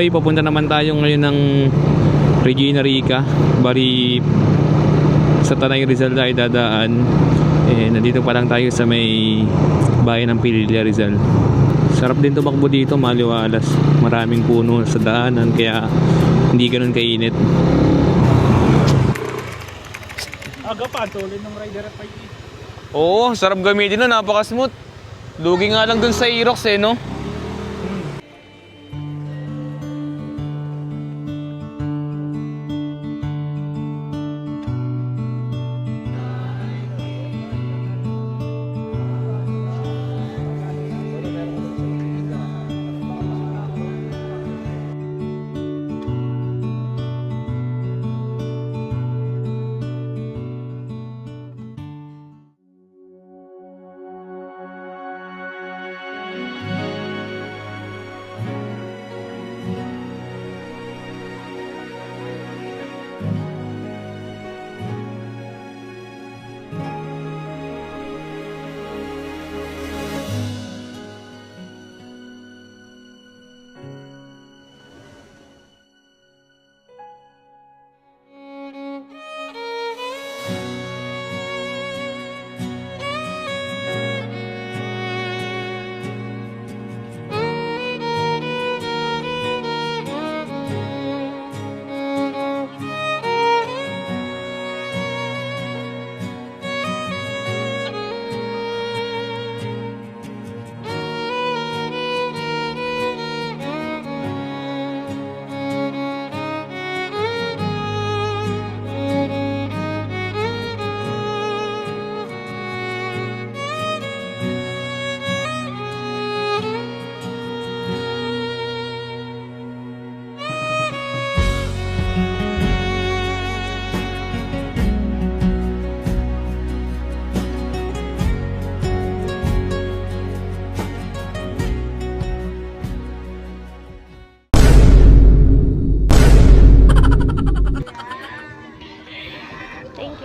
Okay, papunta naman tayo ngayon ng Regina Rica. Bari sa Tanay Rizal tayo dadaan. Nandito pa lang tayo sa may bayan ng Pililla, Rizal. Sarap din tumakbo dito, maliwalas. Maraming puno sa daanan kaya hindi ganun kainit. Aga pa, tuloy ng rider at 5. Oo, sarap gamitin nun, napaka-smooth. Lugi nga lang dun sa Aerox no?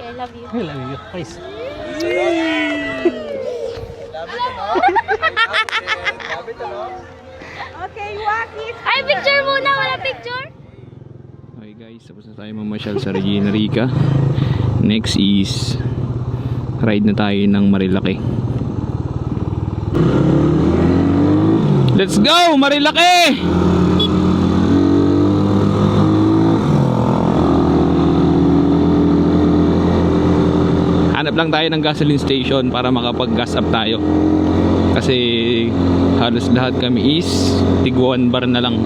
I love you. I love you. Guys. Okay, Waki. Ay, picture muna. Wala picture. Okay guys, tapos na tayo mamasyal sa Regina Rica. Next is ride na tayo ng Marilaki. Let's go Marilaki! Hanap lang tayo ng gasoline station para makapag-gas up tayo. Kasi halos lahat kami is Tiguan bar na lang.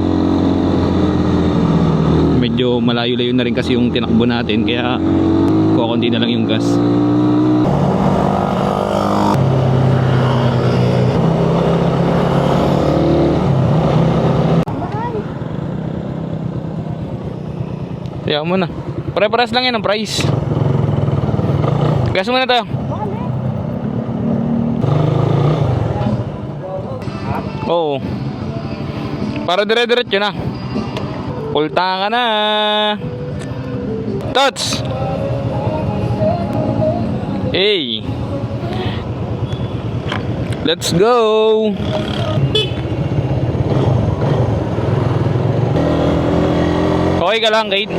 Medyo malayo-layo na rin kasi yung tinakbo natin kaya kukunti na lang yung gas. Kaya mo na. Pare-pares lang yan ang price. Gas muna tayo. Oo. Para dire-diretso na. Pulta ka na. Tots. Hey. Let's go. Okay ka lang, Kate?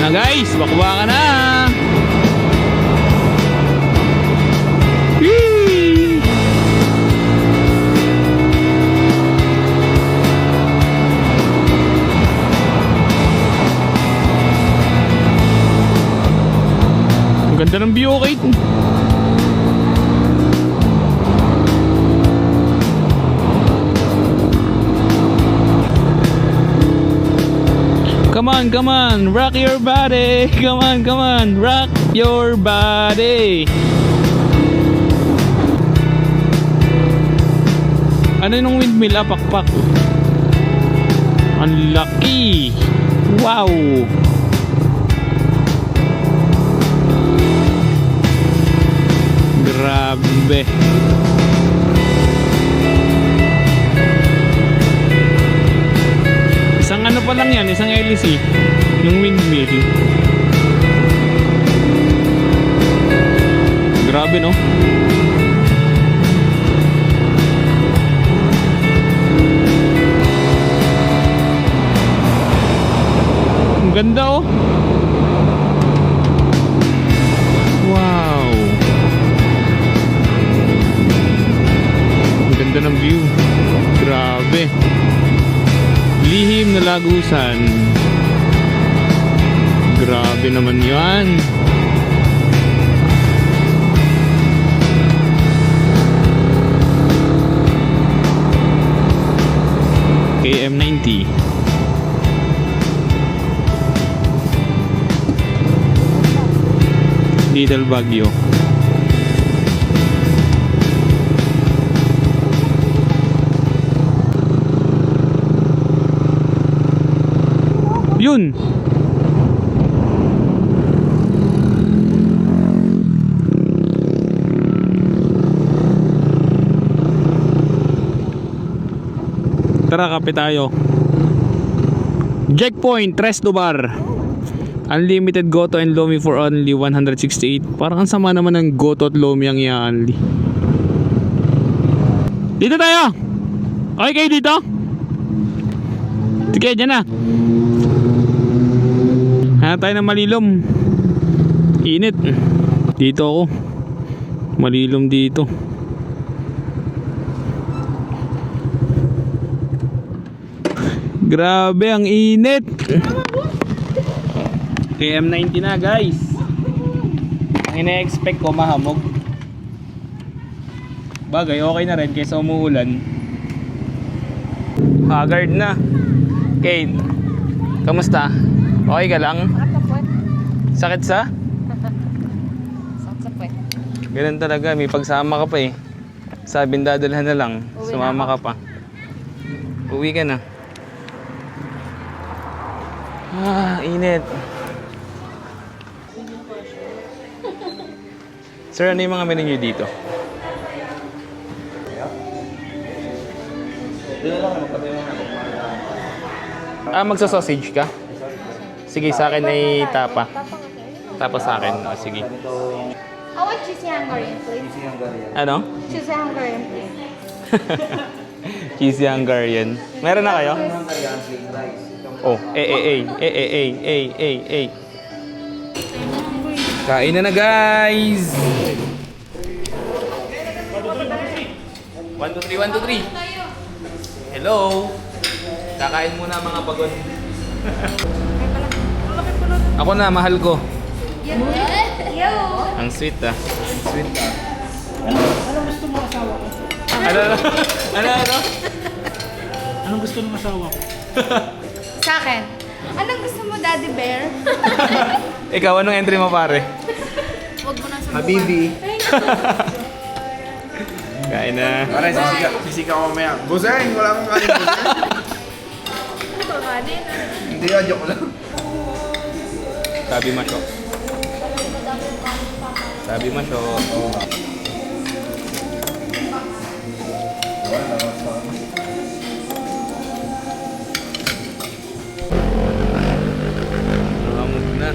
Yan na guys, bakba ka na. Whee! Ang ganda ng view, Kate. Come on, rock your body. Come on, rock your body. Ano yung windmill? Pakpak. Ang laki. Wow. Grabe. Isang ano pa lang yan, isang LC yung windmill. Grabe no. Ganda oh. Wow. Ang ganda ng view. Grabe. Lihim na lagusan. Grabe naman yan. KM90. Little Baguio. Yun. Tara, kape tayo. Checkpoint, Tres Lubar. Unlimited Goto and Lomi for only 168. Parang ang sama naman ng Goto at Lomi ang i-unli. Dito tayo. Okay kayo dito? Sige, dyan na. Hanap tayo ng malilom. Init. Dito ako. Malilom dito. Grabe, ang init. KM90 na guys. Ang ina-expect ko mahamog. Bagay, okay na rin kaysa umuulan. Haggard na. Kate, kamusta? Okay ka lang? Sakit sa? Sakit sa puwet. Ganun talaga, may pagsama ka pa eh. Sabing dadalhan na lang, sumama ka pa. Uwi ka na. Ah, init. Sir, ano yung mga menu nyo dito? Magsa-sausage ka? Sige, sa akin ay tapa. Tapa sa akin. O, sige. I want cheesy Hungarian, please. Ano? Cheesy Hungarian, please. Cheesy Hungarian. Meron na kayo? Oh, Kain na guys! 1, 2, 3, 1, 2, 3. Hello! Kakain muna mga bagon. Ako na, mahal ko. Yo! Ang sweet ah. Sweet ah. Anong gusto mo asawa ko? Ano? Anong gusto ng asawa ko? Sa akin. Anong gusto mo, Daddy Bear? Ikaw, anong entry mo pare? Huwag mo nang subukan. Habibi. Kain na. Pare, sisika ko mamaya. Buseng! Wala akong kanin buseng. Ano ba kanin? Hindi, joke lang. Sabi masyo. Sabi masyo. Ramot na.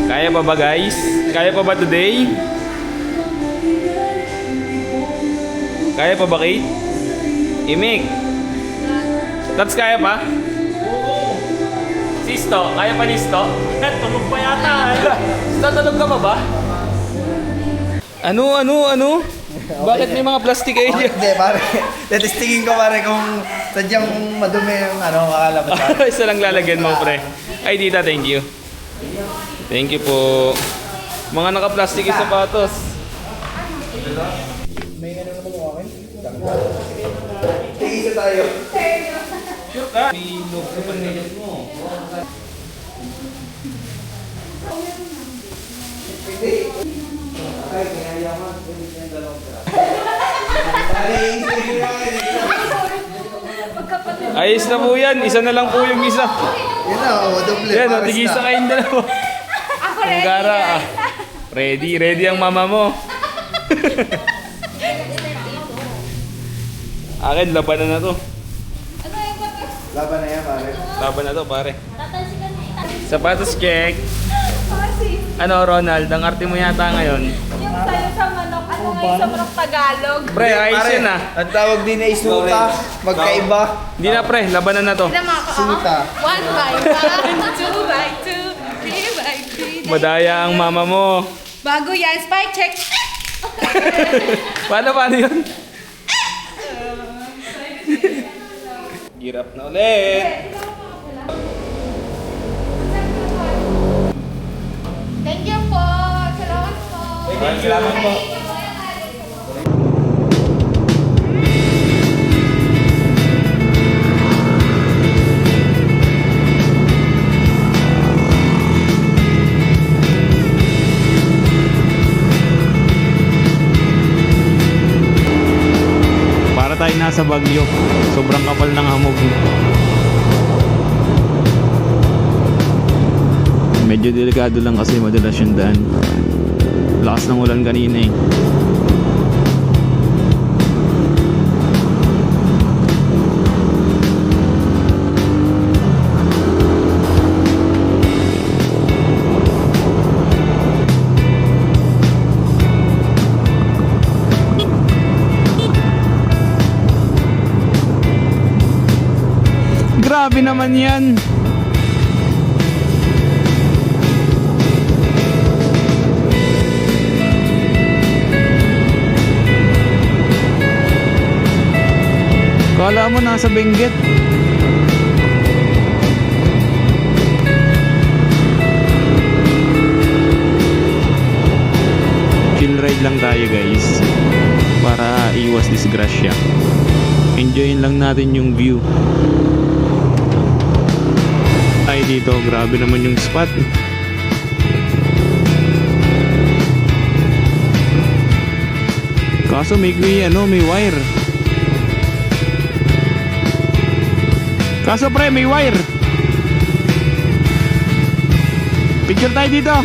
Kaya pa ba guys? Kaya pa ba today? Kaya pa ba Kate? Imik? Tats kaya pa? Oo! Sisto? Kaya pa Sisto? Tulog pa yata eh. Sisto, tulog ka pa ba? Ano? Bakit may mga plastic kayo dyan? Hindi, pare. Tetestingin ko pare kung sadyang madumi yung kakalabas. Isa lang lalagyan mo pre. Ay tita, thank you. Thank you po. Mga naka-plastic yung sapatos. Tingin na tayo. May loob sa panilot mo. Ayos na po yan. Isa na lang po yung isa. Yun na, doble. Yan, pares tigisa na. kayong dalawa. Ako Ang ready. gara ah. Ready ang mama mo. Akin, labanan na to. Laban na yan, pare. Laban na to, pare. Sapatos check. Ano, Ronald, ang arte mo yata ngayon. Yung sayo sa manok, ano ngayon sa manok Tagalog? Pre, ayos Pare, yun ah. ang tawag din ay suta. Magkaiba. Hindi na pre, labanan na to. Ilan mga ka? Suta. 1 by 1, 2 by 2, 3 by 3. Madaya ang mama mo. Bago yan, spike check. Paano yun? Hirap na ulit. Thank you po. Salamat po. Salamat po. Para tayo nasa Baguio. Sobrang kapal ng hamog. Medyo delikado lang kasi madalas yung daan. Lakas ng ulan kanina eh. Grabe naman yan. Kala mo nasa Benguet. Chill ride lang tayo guys. Para iwas disgrasya. Enjoyin lang natin yung view. Ay dito, grabe naman yung spot. Kaso may wire. Kaso pre, may wire. Picture tayo dito.